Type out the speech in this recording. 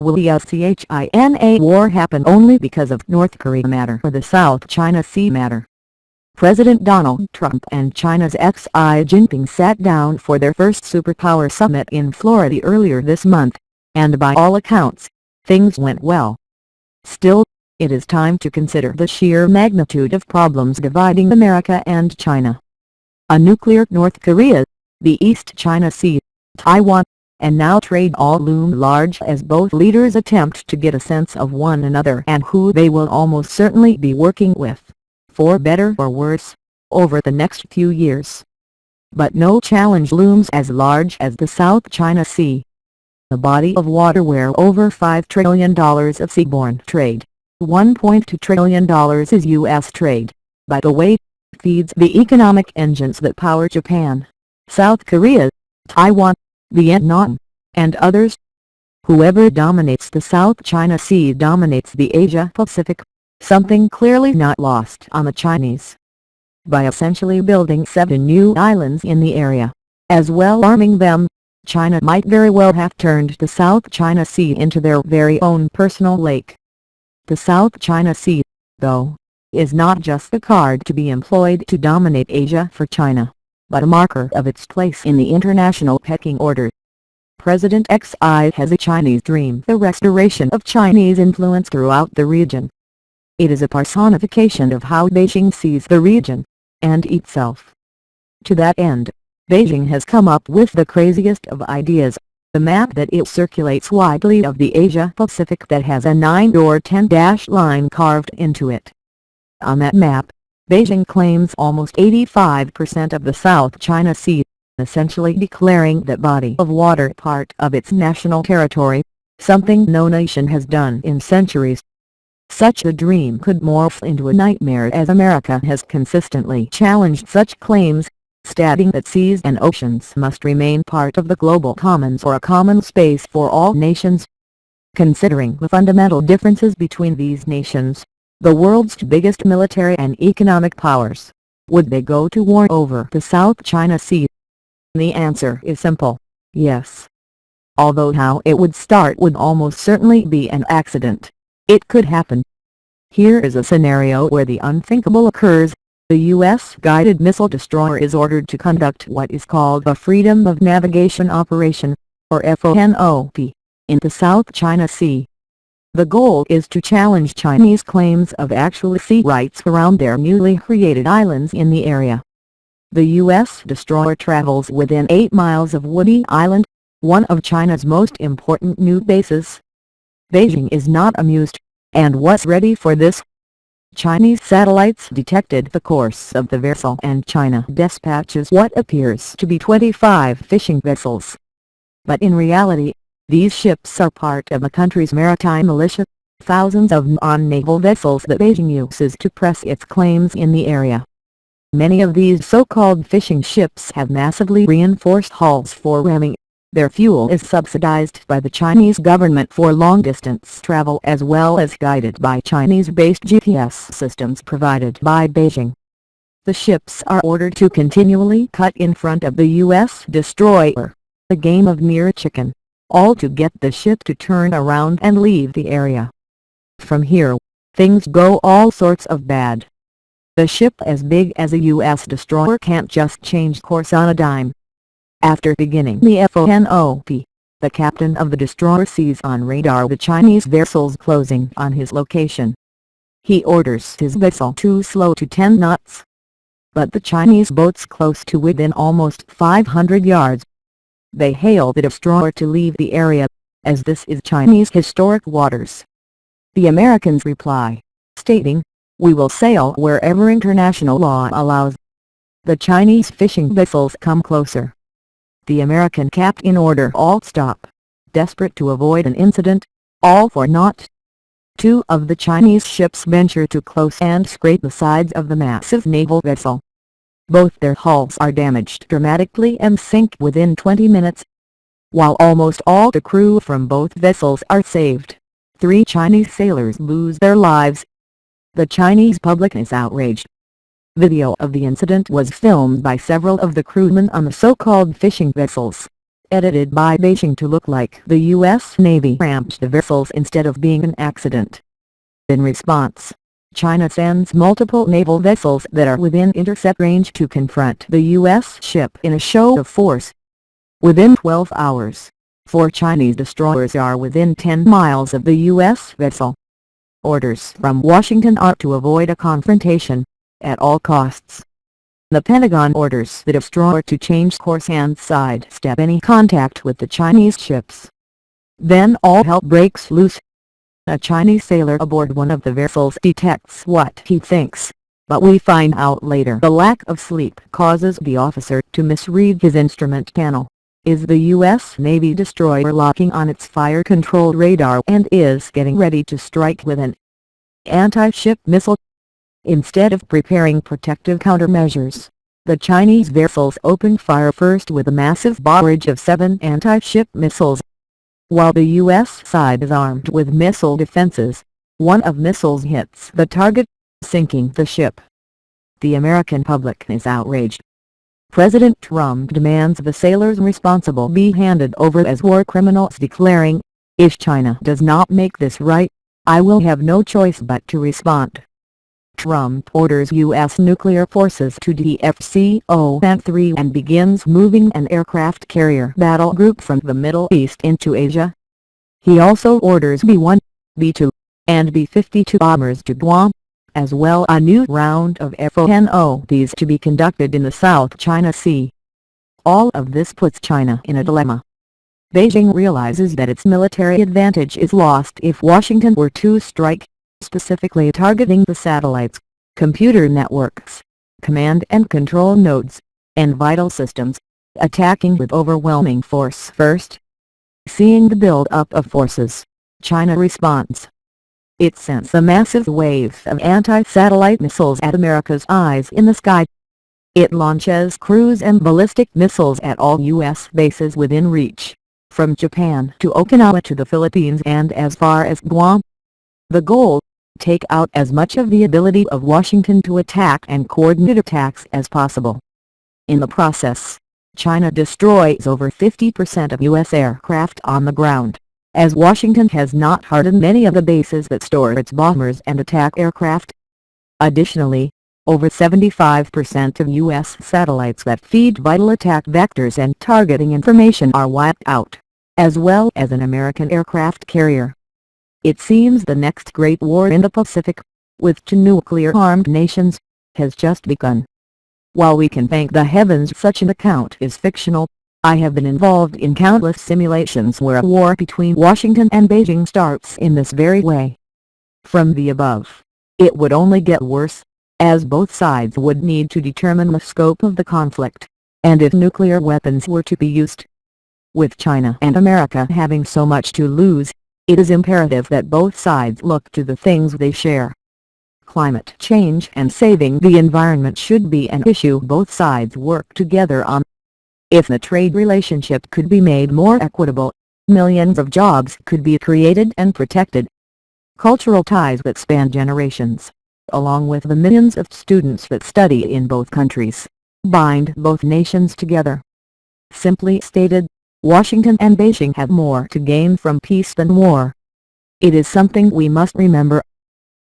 Will the China war happen only because of North Korea matter or the South China Sea matter? President Donald Trump and China's Xi Jinping sat down for their first superpower summit in Florida earlier this month, and by all accounts, things went well. Still, it is time to consider the sheer magnitude of problems dividing America and China. A nuclear North Korea, the East China Sea, Taiwan, and now trade all loom large as both leaders attempt to get a sense of one another and who they will almost certainly be working with, for better or worse, over the next few years. But no challenge looms as large as the South China Sea, a body of water where over $5 trillion of seaborne trade, $1.2 trillion is U.S. trade, by the way, feeds the economic engines that power Japan, South Korea, Taiwan, Vietnam, and others. Whoever dominates the South China Sea dominates the Asia-Pacific, something clearly not lost on the Chinese. By essentially building 7 new islands in the area, as well arming them, China might very well have turned the South China Sea into their very own personal lake. The South China Sea, though, is not just a card to be employed to dominate Asia for China, but a marker of its place in the international pecking order. President Xi has a Chinese dream: the restoration of Chinese influence throughout the region. It is a personification of how Beijing sees the region, and itself. To that end, Beijing has come up with the craziest of ideas, the map that it circulates widely of the Asia-Pacific that has a 9 or 10-dash line carved into it. On that map, Beijing claims almost 85% of the South China Sea, essentially declaring that body of water part of its national territory, something no nation has done in centuries. Such a dream could morph into a nightmare, as America has consistently challenged such claims, stating that seas and oceans must remain part of the global commons or a common space for all nations. Considering the fundamental differences between these nations, the world's biggest military and economic powers, would they go to war over the South China Sea? The answer is simple: yes. Although how it would start would almost certainly be an accident, it could happen. Here is a scenario where the unthinkable occurs. The U.S. guided missile destroyer is ordered to conduct what is called a Freedom of Navigation Operation, or FONOP, in the South China Sea. The goal is to challenge Chinese claims of actual sea rights around their newly created islands in the area. The U.S. destroyer travels within 8 miles of Woody Island, one of China's most important new bases. Beijing is not amused, and was ready for this. Chinese satellites detected the course of the vessel, and China dispatches what appears to be 25 fishing vessels. But in reality, these ships are part of the country's maritime militia, thousands of non-naval vessels that Beijing uses to press its claims in the area. Many of these so-called fishing ships have massively reinforced hulls for ramming. Their fuel is subsidized by the Chinese government for long-distance travel, as well as guided by Chinese-based GPS systems provided by Beijing. The ships are ordered to continually cut in front of the U.S. destroyer, a game of near chicken, all to get the ship to turn around and leave the area. From here, things go all sorts of bad. The ship as big as a U.S. destroyer can't just change course on a dime. After beginning the FONOP, the captain of the destroyer sees on radar the Chinese vessels closing on his location. He orders his vessel to slow to 10 knots. But the Chinese boat's close to within almost 500 yards. They hail the destroyer to leave the area, as this is Chinese historic waters. The Americans reply, stating, "We will sail wherever international law allows." The Chinese fishing vessels come closer. The American captain orders all stop, desperate to avoid an incident, all for naught. 2 of the Chinese ships venture too close and scrape the sides of the massive naval vessel. Both their hulls are damaged dramatically and sink within 20 minutes. While almost all the crew from both vessels are saved, 3 Chinese sailors lose their lives. The Chinese public is outraged. Video of the incident was filmed by several of the crewmen on the so-called fishing vessels. edited by Beijing to look like the U.S. Navy ramped the vessels instead of being an accident. In response, China sends multiple naval vessels that are within intercept range to confront the U.S. ship in a show of force. Within 12 hours, 4 Chinese destroyers are within 10 miles of the U.S. vessel. Orders from Washington are to avoid a confrontation, at all costs. The Pentagon orders the destroyer to change course and sidestep any contact with the Chinese ships. Then all hell breaks loose. A Chinese sailor aboard one of the vessels detects what he thinks, but we find out later the lack of sleep causes the officer to misread his instrument panel. Is the U.S. Navy destroyer locking on its fire-controlled radar and is getting ready to strike with an anti-ship missile? Instead of preparing protective countermeasures, the Chinese vessels opened fire first with a massive barrage of 7 anti-ship missiles. While the U.S. side is armed with missile defenses, one of missiles hits the target, sinking the ship. The American public is outraged. President Trump demands the sailors responsible be handed over as war criminals, declaring, "If China does not make this right, I will have no choice but to respond." Trump orders U.S. nuclear forces to DFCON-3 and begins moving an aircraft carrier battle group from the Middle East into Asia. He also orders B-1, B-2, and B-52 bombers to Guam, as well as a new round of FONOPs to be conducted in the South China Sea. All of this puts China in a dilemma. Beijing realizes that its military advantage is lost if Washington were to strike, specifically targeting the satellites, computer networks, command and control nodes, and vital systems, attacking with overwhelming force first. Seeing the build-up of forces, China responds. It sends a massive wave of anti-satellite missiles at America's eyes in the sky. It launches cruise and ballistic missiles at all U.S. bases within reach, from Japan to Okinawa to the Philippines and as far as Guam. The goal: take out as much of the ability of Washington to attack and coordinate attacks as possible. In the process, China destroys over 50% of U.S. aircraft on the ground, as Washington has not hardened many of the bases that store its bombers and attack aircraft. Additionally, over 75% of U.S. satellites that feed vital attack vectors and targeting information are wiped out, as well as an American aircraft carrier. It seems the next great war in the Pacific, with 2 nuclear-armed nations, has just begun. While we can thank the heavens such an account is fictional, I have been involved in countless simulations where a war between Washington and Beijing starts in this very way. From the above, it would only get worse, as both sides would need to determine the scope of the conflict, and if nuclear weapons were to be used. With China and America having so much to lose, it is imperative that both sides look to the things they share. Climate change and saving the environment should be an issue both sides work together on. If the trade relationship could be made more equitable, millions of jobs could be created and protected. Cultural ties that span generations, along with the millions of students that study in both countries, bind both nations together. Simply stated, Washington and Beijing have more to gain from peace than war. It is something we must remember.